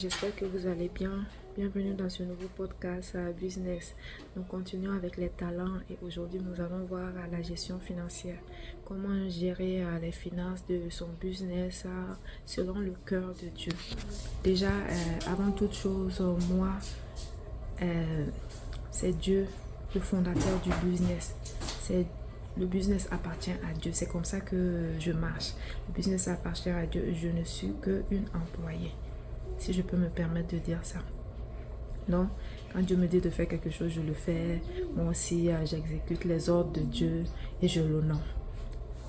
J'espère que vous allez bien. Bienvenue dans ce nouveau podcast Business. Nous continuons avec les talents et aujourd'hui nous allons voir la gestion financière. Comment gérer les finances de son business selon le cœur de Dieu. Déjà, avant toute chose, moi, c'est Dieu le fondateur du business. Le business appartient à Dieu. C'est comme ça que je marche. Le business appartient à Dieu. Je ne suis qu'une employée. Si je peux me permettre de dire ça. Non, quand Dieu me dit de faire quelque chose, je le fais. Moi aussi, j'exécute les ordres de Dieu et je l'honore.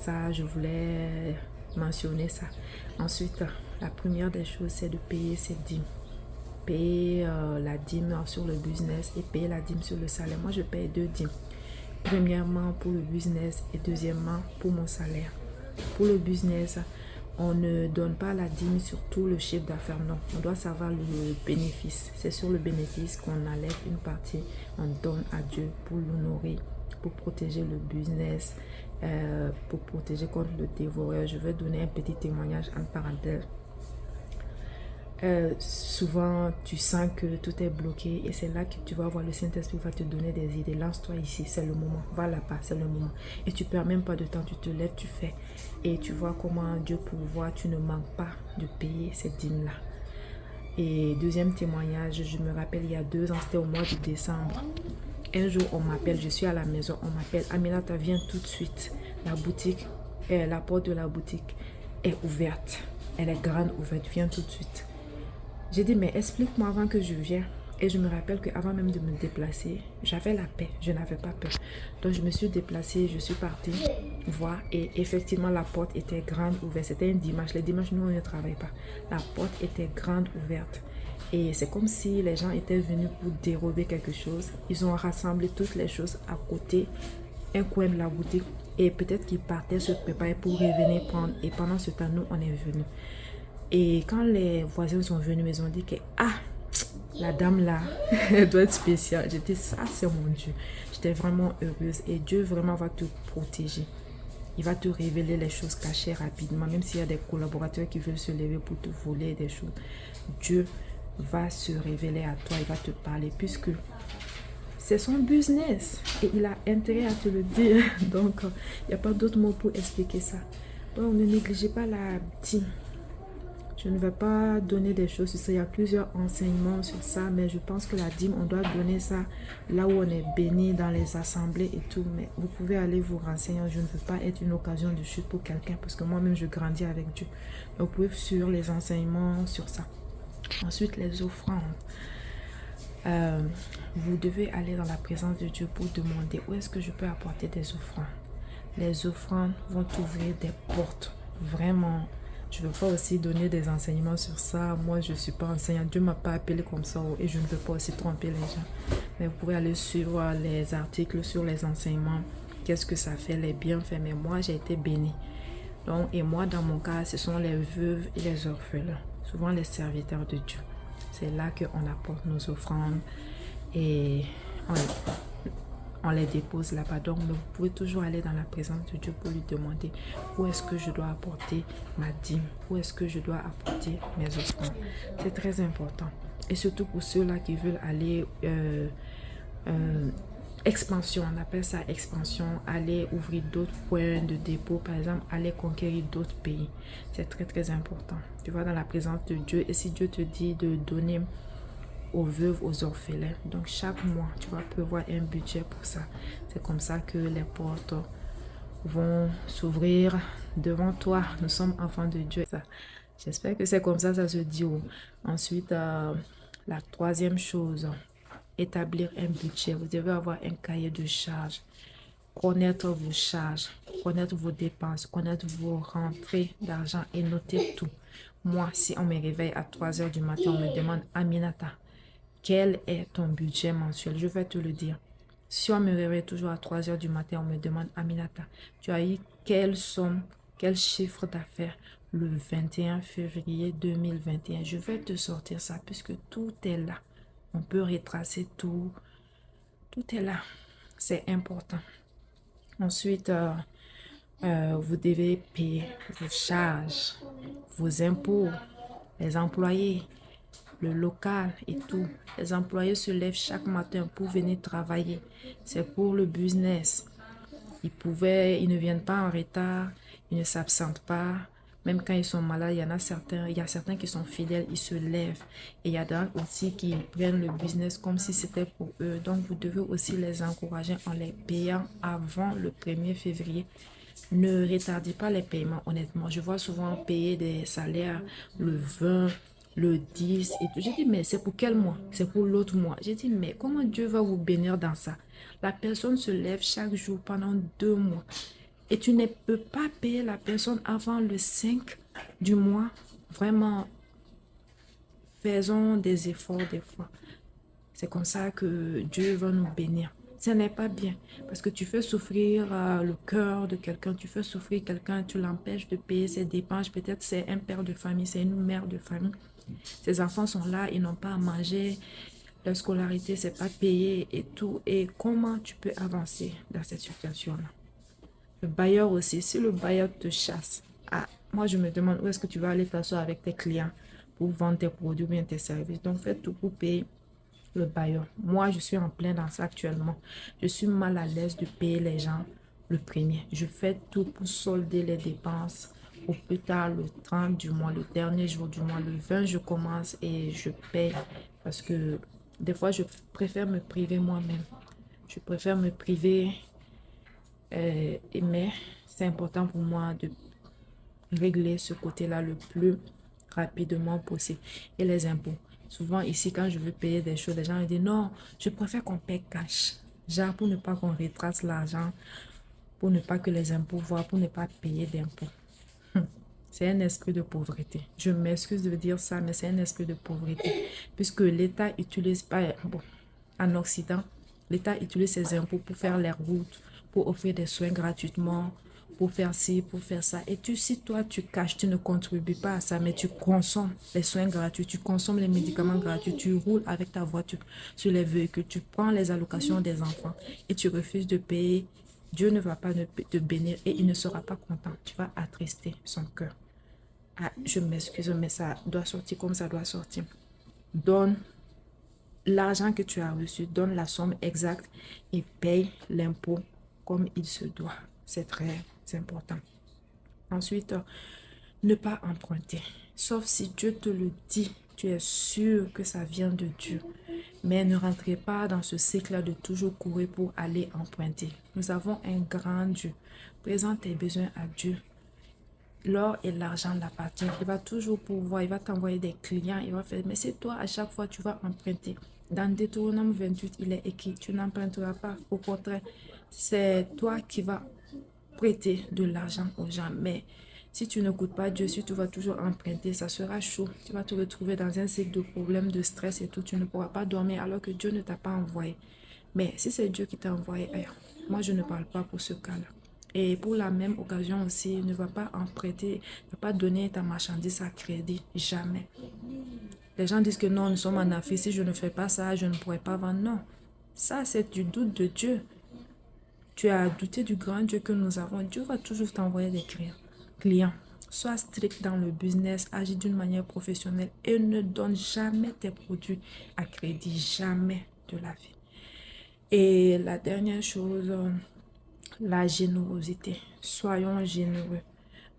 Ça, je voulais mentionner ça. Ensuite, la première des choses, c'est de payer ses dîmes. Payer la dîme sur le business et payer la dîme sur le salaire. Moi, je paye 2 dîmes. Premièrement, pour le business et deuxièmement, pour mon salaire. Pour le business, on ne donne pas la dîme sur tout le chiffre d'affaires, non. On doit savoir le bénéfice. C'est sur le bénéfice qu'on enlève une partie, on donne à Dieu pour l'honorer, pour protéger le business, pour protéger contre le dévoreur. Je vais donner un petit témoignage en parenthèse. Souvent tu sens que tout est bloqué et c'est là que tu vas voir le Saint-Esprit va te donner des idées. Lance-toi ici, c'est le moment. Va là-bas, c'est le moment. Et tu perds même pas de temps, tu te lèves, tu fais. Et tu vois comment Dieu pourvoit, tu ne manques pas de payer cette dîme-là. Et deuxième témoignage, je me rappelle il y a 2 ans, c'était au mois de décembre. Un jour, on m'appelle, je suis à la maison, on m'appelle, Aminata, viens tout de suite. La boutique, la porte de la boutique est ouverte. Elle est grande ouverte, viens tout de suite. J'ai dit, mais explique-moi avant que je vienne. Et je me rappelle qu'avant même de me déplacer, j'avais la paix, je n'avais pas peur. Donc je me suis déplacée, je suis partie voir et effectivement la porte était grande ouverte. C'était un dimanche, les dimanches nous on ne travaille pas. La porte était grande ouverte. Et c'est comme si les gens étaient venus pour dérober quelque chose. Ils ont rassemblé toutes les choses à côté, un coin de la boutique. Et peut-être qu'ils partaient se préparer pour revenir prendre. Et pendant ce temps, nous, on est venus. Et quand les voisins sont venus, ils ont dit que la dame là, elle doit être spéciale. J'ai dit, ça c'est mon Dieu. J'étais vraiment heureuse et Dieu vraiment va te protéger. Il va te révéler les choses cachées rapidement, même s'il y a des collaborateurs qui veulent se lever pour te voler des choses. Dieu va se révéler à toi, il va te parler puisque c'est son business et il a intérêt à te le dire. Donc, il n'y a pas d'autre mot pour expliquer ça. Donc, ne négligez pas la dîme. Je ne vais pas donner des choses sur ça. Il y a plusieurs enseignements sur ça, mais je pense que la dîme, on doit donner ça là où on est béni, dans les assemblées et tout. Mais vous pouvez aller vous renseigner. Je ne veux pas être une occasion de chute pour quelqu'un parce que moi-même, je grandis avec Dieu. Donc, vous pouvez suivre les enseignements sur ça. Ensuite, les offrandes. Vous devez aller dans la présence de Dieu pour demander où est-ce que je peux apporter des offrandes. Les offrandes vont t'ouvrir des portes. Vraiment. Je ne veux pas aussi donner des enseignements sur ça. Moi, je ne suis pas enseignante. Dieu ne m'a pas appelé comme ça et je ne veux pas aussi tromper les gens. Mais vous pouvez aller suivre les articles sur les enseignements. Qu'est-ce que ça fait, les bienfaits. Mais moi, j'ai été bénie. Donc, et moi, dans mon cas, ce sont les veuves et les orphelins. Souvent les serviteurs de Dieu. C'est là qu'on apporte nos offrandes et on les dépose là-bas. Donc, vous pouvez toujours aller dans la présence de Dieu pour lui demander où est-ce que je dois apporter ma dîme, où est-ce que je dois apporter mes offrandes. C'est très important. Et surtout pour ceux-là qui veulent aller expansion, on appelle ça expansion, aller ouvrir d'autres points de dépôt, par exemple, aller conquérir d'autres pays. C'est très très important. Tu vas dans la présence de Dieu et si Dieu te dit de donner aux veuves, aux orphelins. Donc chaque mois, tu vas prévoir un budget pour ça. C'est comme ça que les portes vont s'ouvrir devant toi. Nous sommes enfants de Dieu. J'espère que c'est comme ça se dit. Ensuite, la troisième chose, établir un budget. Vous devez avoir un cahier de charges. Connaître vos charges, connaître vos dépenses, connaître vos rentrées d'argent et noter tout. Moi, si on me réveille à 3 heures du matin, on me demande, Aminata, quel est ton budget mensuel? Je vais te le dire. Si on me réveille toujours à 3 heures du matin, on me demande, Aminata, tu as eu quelle somme, quel chiffre d'affaires le 21 février 2021? Je vais te sortir ça puisque tout est là. On peut retracer tout. Tout est là. C'est important. Ensuite, vous devez payer vos charges, vos impôts, les employés, le local et tout. Les employés se lèvent chaque matin pour venir travailler. C'est pour le business. Ils ne viennent pas en retard, ils ne s'absentent pas. Même quand ils sont malades, il y a certains qui sont fidèles, ils se lèvent. Et il y a d'autres aussi qui prennent le business comme si c'était pour eux. Donc, vous devez aussi les encourager en les payant avant le 1er février. Ne retardez pas les paiements, honnêtement. Je vois souvent payer des salaires le 20, le 10 et tout. J'ai dit, mais c'est pour quel mois? C'est pour l'autre mois. J'ai dit, mais comment Dieu va vous bénir dans ça? La personne se lève chaque jour pendant 2 mois. Et tu ne peux pas payer la personne avant le 5 du mois. Vraiment, faisons des efforts des fois. C'est comme ça que Dieu va nous bénir. Ce n'est pas bien parce que tu fais souffrir le cœur de quelqu'un, tu fais souffrir quelqu'un, tu l'empêches de payer ses dépenses. Peut-être c'est un père de famille, c'est une mère de famille. Ses enfants sont là, ils n'ont pas à manger, leur scolarité, c'est pas payé et tout. Et comment tu peux avancer dans cette situation-là? Le bailleur aussi, si le bailleur te chasse, moi je me demande où est-ce que tu vas aller t'asseoir avec tes clients pour vendre tes produits ou bien tes services. Donc fais tout pour payer le bailleur. Moi, je suis en plein dans ça actuellement. Je suis mal à l'aise de payer les gens le 1er. Je fais tout pour solder les dépenses. Au plus tard, le 30 du mois, le dernier jour du mois, le 20, je commence et je paye. Parce que des fois, je préfère me priver moi-même. Je préfère me priver. Mais c'est important pour moi de régler ce côté-là le plus rapidement possible. Et les impôts. Souvent ici, quand je veux payer des choses, les gens me disent non, je préfère qu'on paye cash. Genre pour ne pas qu'on retrace l'argent, pour ne pas que les impôts voient, pour ne pas payer d'impôts. C'est un esprit de pauvreté. Je m'excuse de dire ça, mais c'est un esprit de pauvreté. Puisque l'État utilise pas, bon, en Occident, l'État utilise ses impôts pour faire les routes, pour offrir des soins gratuitement, pour faire ci, pour faire ça. Et si toi, tu caches, tu ne contribues pas à ça, mais tu consommes les soins gratuits, tu consommes les médicaments gratuits, tu roules avec ta voiture sur les véhicules, tu prends les allocations des enfants et tu refuses de payer, Dieu ne va pas te bénir et il ne sera pas content. Tu vas attrister son cœur. Je m'excuse, mais ça doit sortir comme ça doit sortir. Donne l'argent que tu as reçu, donne la somme exacte et paye l'impôt comme il se doit. C'est très important. Ensuite, ne pas emprunter. Sauf si Dieu te le dit, tu es sûr que ça vient de Dieu. Mais ne rentrez pas dans ce cycle de toujours courir pour aller emprunter. Nous avons un grand Dieu. Présente tes besoins à Dieu. L'or et l'argent l'appartiennent. Il va toujours pouvoir, il va t'envoyer des clients, il va faire. Mais c'est toi, à chaque fois, tu vas emprunter. Dans Deutéronome 28, il est écrit, tu n'emprunteras pas. Au contraire, c'est toi qui vas prêter de l'argent aux gens. Mais si tu ne n'écoutes pas Dieu, si tu vas toujours emprunter, ça sera chaud. Tu vas te retrouver dans un cycle de problèmes, de stress et tout. Tu ne pourras pas dormir alors que Dieu ne t'a pas envoyé. Mais si c'est Dieu qui t'a envoyé, moi je ne parle pas pour ce cas-là. Et pour la même occasion aussi, ne va pas emprunter, ne va pas donner ta marchandise à crédit. Jamais. Les gens disent que non, nous sommes en Afrique. Si je ne fais pas ça, je ne pourrai pas vendre. Non. Ça, c'est du doute de Dieu. Tu as douté du grand Dieu que nous avons. Dieu va toujours t'envoyer des clients. Sois strict dans le business, agis d'une manière professionnelle et ne donne jamais tes produits à crédit. Jamais de la vie. Et la dernière chose, la générosité. Soyons généreux.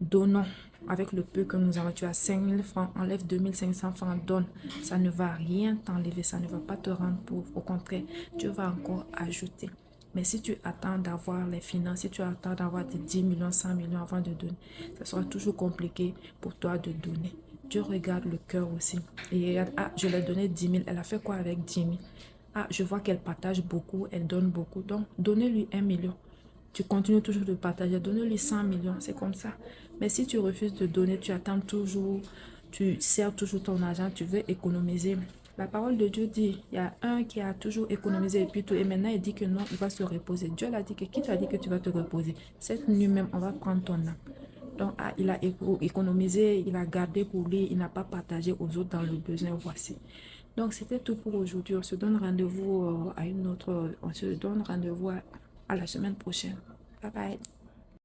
Donnons avec le peu que nous avons. Tu as 5 000 francs, enlève 2500 francs, donne. Ça ne va rien t'enlever, ça ne va pas te rendre pauvre. Au contraire, Dieu va encore ajouter. Mais si tu attends d'avoir les finances, si tu attends d'avoir tes 10 millions, 100 millions avant de donner, ça sera toujours compliqué pour toi de donner. Dieu regarde le cœur aussi. Et il regarde, je lui ai donné 10 000, elle a fait quoi avec 10 000? Je vois qu'elle partage beaucoup, elle donne beaucoup. Donc, donnez-lui 1 million. Tu continues toujours de partager, donnez-lui 100 millions, c'est comme ça. Mais si tu refuses de donner, tu attends toujours, tu sers toujours ton argent, tu veux économiser. La parole de Dieu dit, il y a un qui a toujours économisé et puis tout, et maintenant il dit que non, il va se reposer. Dieu l'a dit que qui t'a dit que tu vas te reposer? Cette nuit même, on va prendre ton âme. Donc, il a économisé, il a gardé pour lui, il n'a pas partagé aux autres dans le besoin, voici. Donc, c'était tout pour aujourd'hui. On se donne rendez-vous on se donne rendez-vous à la semaine prochaine. Bye bye.